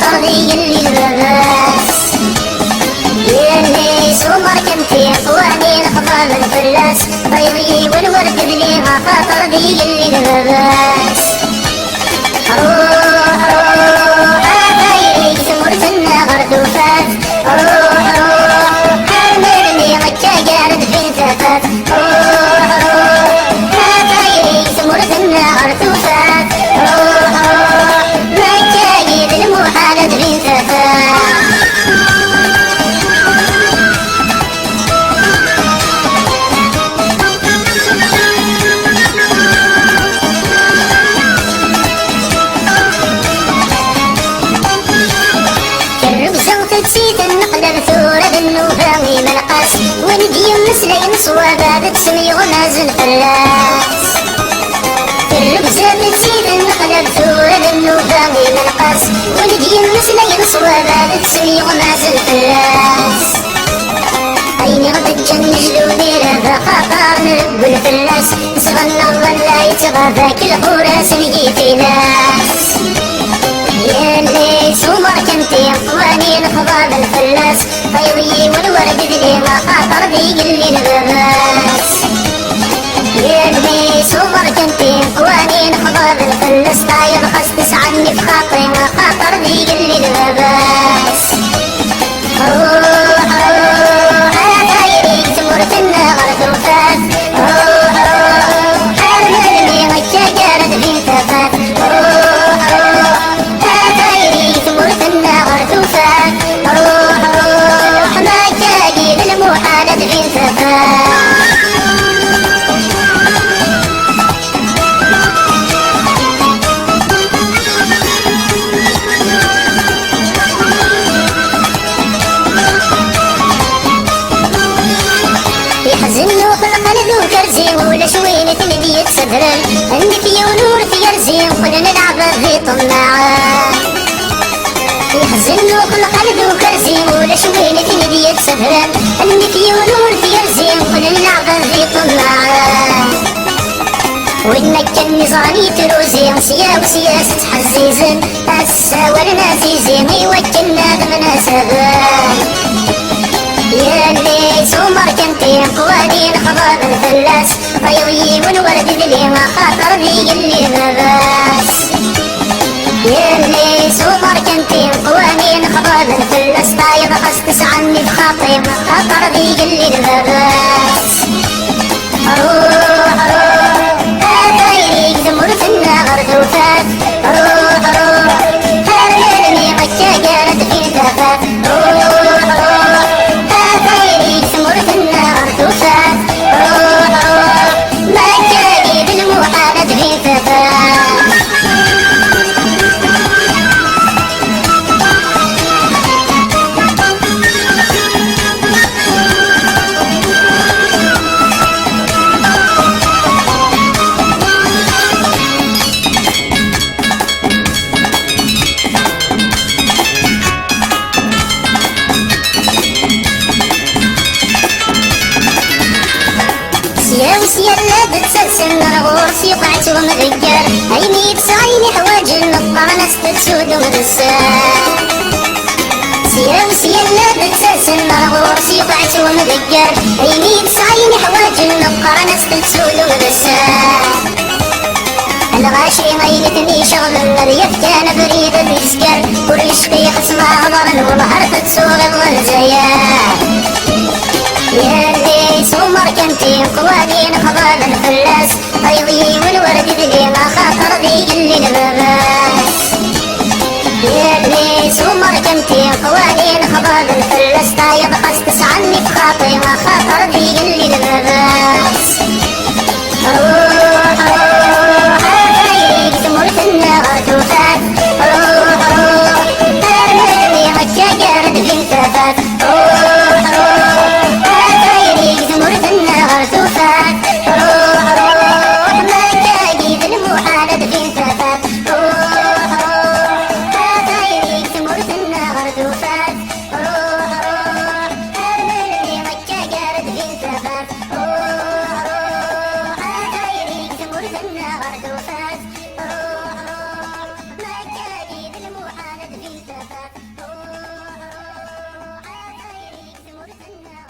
خاطر ذي اللي الباباس ياللي سومر كنتي قواني نخضر الفلاس بيضي والورد اللي خاطر ذي اللي الباباس روح روح عفايري سمرت النغر دوفات روح روح حرمرني غكا قارد بنت فات روح روح عفايري سمرت النغر دوفات روح روح مكايد المحالة بنت فات تشيت النقلة بثورة بالنوفاوي ملقاس وندي مسلين صوابات تسمي غماز الفراس الربزة تشيت النقلة بثورة بالنوفاوي ملقاس وندي مسلين صوابات تسمي غماز الفراس عيني غدك جنجلوني راه خاطر نرب الفلاس صغنا ولا يتغافاك الحوراس نجي ناس ياللي سومر كنتي قواني نخضر الفلاس بيضي والورد ذي ما خاطر ذي اللي الباباس ياللي سومر كنتي قواني نخضر الفلاس طاير خاص تسعني في خاطري ما خاطر ذي اللي الباباس روح روح عفايري سمرت النغر دوفات روح روح حرمرني غكا قارد بنت فات روح روح سمرت النغر دوفات روح روح مكايد المحالة بنت فات يحزنوا في القلب وكرزي ولا شوينة ندية صدرا عندك يا ونور في يرزي وخلنا نلعب في طماعة يحزنوا في القلب وكرزي ولا شوينة ندية صدرا عندك يا ونور في يرزي وخلنا نلعب في طماعة وإنك كان نزاني تروزي وسياسة حزيزن الساور نازيزي ويوكلنا دمنا سبان ياللي سومر كنتي قواني نخضر الفلاس بيضي والورد ذي ما خاطر ذي اللي الباباس ياللي سومر كنتي قواني نخضر الفلاس طاير خاص تسعني في خاطري ما خاطر ذي اللي الباباس روح روح عفايري زمرت النغر دوفات روح روح حرمرني غكا قارد بنت فات روح روح عفايري سمرت النغر دوفات روح روح مكايد المحالة بنت فات يلا بتسلسل نرغوص يقعت ومذكر عيني بسعيني حواج النطانس تتسود ومدسار سياوس يلا بتسلسل نرغوص يقعت ومذكر عيني بسعيني حواج النطانس تتسود ومدسار الغاشي غيلتني شغل الريف كان بريد بيسكر ورشقي خصمها ضرن وظهرت تسوغ والزيار ياللي سومر كنتي قواني نخضر الفلاس بيضي والورد ذي ما خاطر ذي اللي الباباس ياللي سومر كنتي قواني نخضر الفلاس طاير خاص تسعني في خاطري ما خاطر ذي اللي الباباس روح روح عفايري سمرت النغر دوفات روح روح حرمرني غكا قارد بنت فات روح روح عفايري سمرت النغر دوفات روح روح مكايد المحالة بنت فات روح روح عفايري سمرت النغر دوفات روح روح حرمرني غكا قارد بنت فات